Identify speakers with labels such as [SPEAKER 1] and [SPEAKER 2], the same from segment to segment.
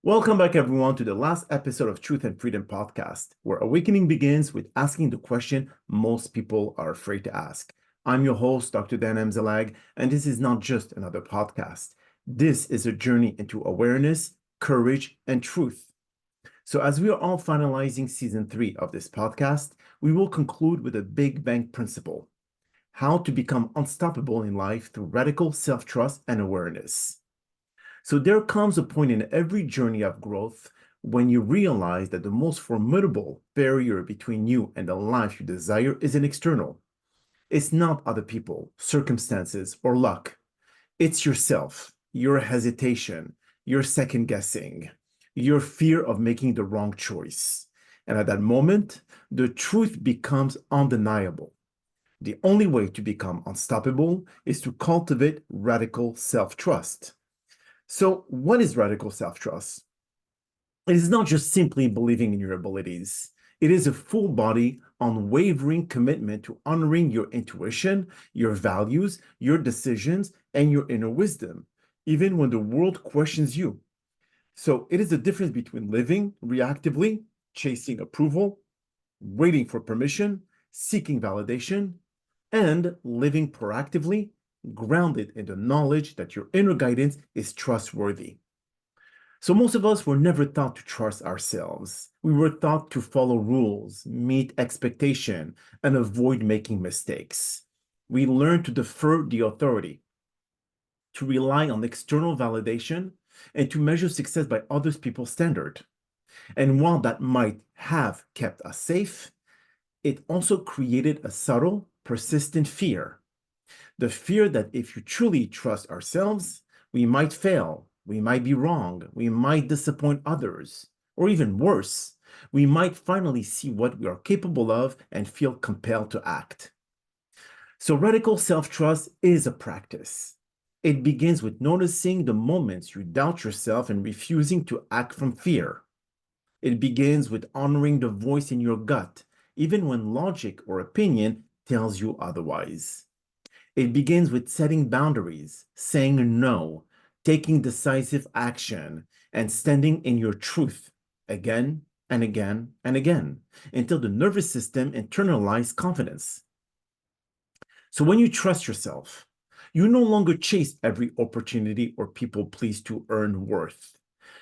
[SPEAKER 1] Welcome back, everyone, to the last episode of Truth and Freedom podcast, where awakening begins with asking the question most people are afraid to ask. I'm your host, Dr. Dan Emzalag, and this is not just another podcast. This is a journey into awareness, courage, and truth. So, as we are all finalizing season 3 of this podcast, we will conclude with a Big Bang principle: how to become unstoppable in life through radical self-trust and awareness. So there comes a point in every journey of growth when you realize that the most formidable barrier between you and the life you desire isn't external. It's not other people, circumstances, or luck. It's yourself, your hesitation, your second guessing, your fear of making the wrong choice. And at that moment, the truth becomes undeniable. The only way to become unstoppable is to cultivate radical self-trust. So, what is radical self-trust? It is not just simply believing in your abilities. It is a full body, unwavering commitment to honoring your intuition, your values, your decisions, and your inner wisdom, even when the world questions you. So, it is the difference between living reactively, chasing approval, waiting for permission, seeking validation, and living proactively, grounded in the knowledge that your inner guidance is trustworthy. So most of us were never taught to trust ourselves. We were taught to follow rules, meet expectation, and avoid making mistakes. We learned to defer the authority, to rely on external validation, and to measure success by other people's standard. And while that might have kept us safe, it also created a subtle, persistent fear. The fear that if you truly trust ourselves, we might fail, we might be wrong, we might disappoint others, or even worse, we might finally see what we are capable of and feel compelled to act. So radical self-trust is a practice. It begins with noticing the moments you doubt yourself and refusing to act from fear. It begins with honoring the voice in your gut, even when logic or opinion tells you otherwise. It begins with setting boundaries, saying no, taking decisive action, and standing in your truth again and again and again until the nervous system internalizes confidence. So when you trust yourself, you no longer chase every opportunity or people please to earn worth.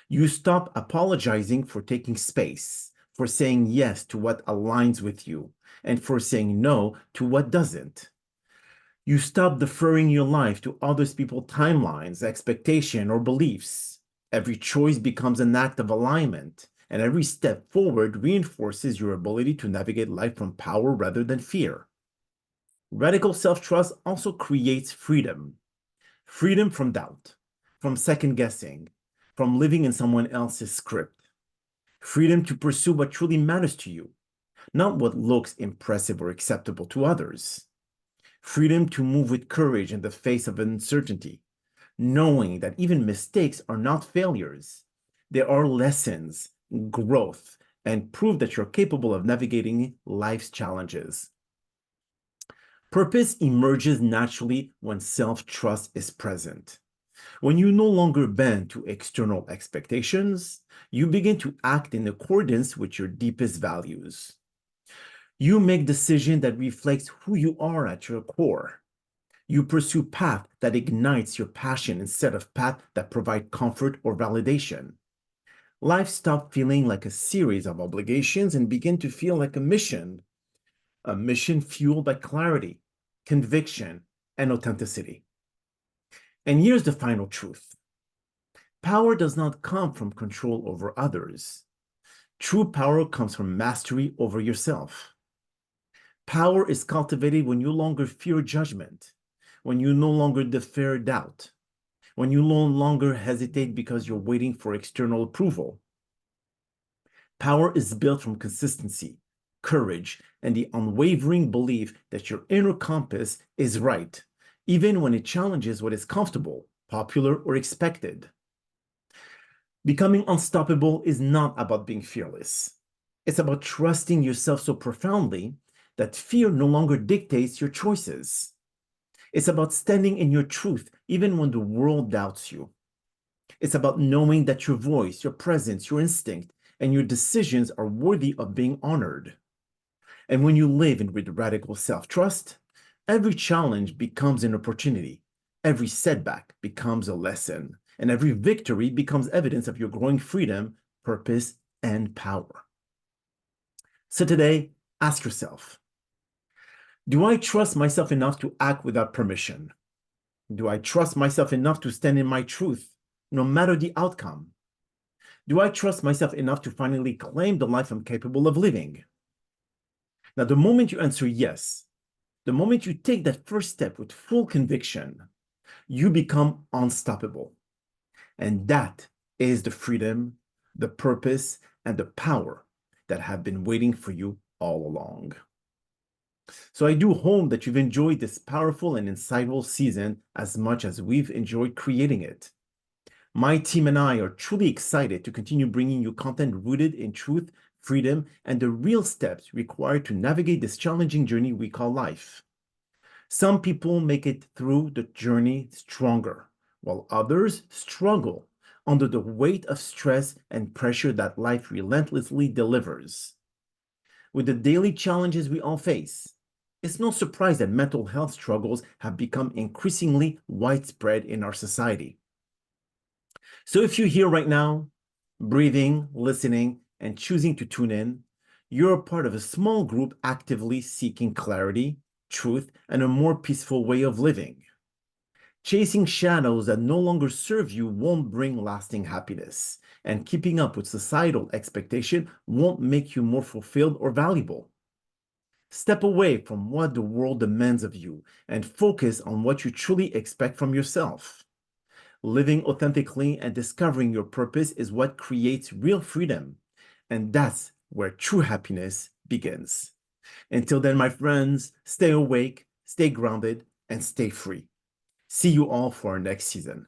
[SPEAKER 1] You stop apologizing for taking space, for saying yes to what aligns with you, and for saying no to what doesn't. You stop deferring your life to other people's timelines, expectation, or beliefs. Every choice becomes an act of alignment, and every step forward reinforces your ability to navigate life from power rather than fear. Radical self-trust also creates freedom. Freedom from doubt, from second guessing, from living in someone else's script. Freedom to pursue what truly matters to you, not what looks impressive or acceptable to others. Freedom to move with courage in the face of uncertainty, knowing that even mistakes are not failures. They are lessons, growth, and prove that you're capable of navigating life's challenges. Purpose emerges naturally when self-trust is present. When you no longer bend to external expectations, you begin to act in accordance with your deepest values. You make decisions that reflects who you are at your core. You pursue path that ignites your passion instead of path that provide comfort or validation. Life stops feeling like a series of obligations and begin to feel like a mission fueled by clarity, conviction, and authenticity. And here's the final truth. Power does not come from control over others. True power comes from mastery over yourself. Power is cultivated when you no longer fear judgment, when you no longer defer doubt, when you no longer hesitate because you're waiting for external approval. Power is built from consistency, courage, and the unwavering belief that your inner compass is right, even when it challenges what is comfortable, popular, or expected. Becoming unstoppable is not about being fearless. It's about trusting yourself so profoundly that fear no longer dictates your choices. It's about standing in your truth even when the world doubts you. It's about knowing that your voice, your presence, your instinct, and your decisions are worthy of being honored. And when you live in with radical self-trust, every challenge becomes an opportunity. Every setback becomes a lesson. And every victory becomes evidence of your growing freedom, purpose, and power. So today, ask yourself, do I trust myself enough to act without permission? Do I trust myself enough to stand in my truth, no matter the outcome? Do I trust myself enough to finally claim the life I'm capable of living? Now, the moment you answer yes, the moment you take that first step with full conviction, you become unstoppable. And that is the freedom, the purpose, and the power that have been waiting for you all along. So I do hope that you've enjoyed this powerful and insightful season as much as we've enjoyed creating it. My team and I are truly excited to continue bringing you content rooted in truth, freedom, and the real steps required to navigate this challenging journey we call life. Some people make it through the journey stronger, while others struggle under the weight of stress and pressure that life relentlessly delivers. With the daily challenges we all face, it's no surprise that mental health struggles have become increasingly widespread in our society. So if you're here right now, breathing, listening, and choosing to tune in, you're a part of a small group actively seeking clarity, truth, and a more peaceful way of living. Chasing shadows that no longer serve you won't bring lasting happiness, and keeping up with societal expectation won't make you more fulfilled or valuable. Step away from what the world demands of you and focus on what you truly expect from yourself. Living authentically and discovering your purpose is what creates real freedom, and that's where true happiness begins. Until then, my friends, stay awake, stay grounded, and stay free. See you all for our next season.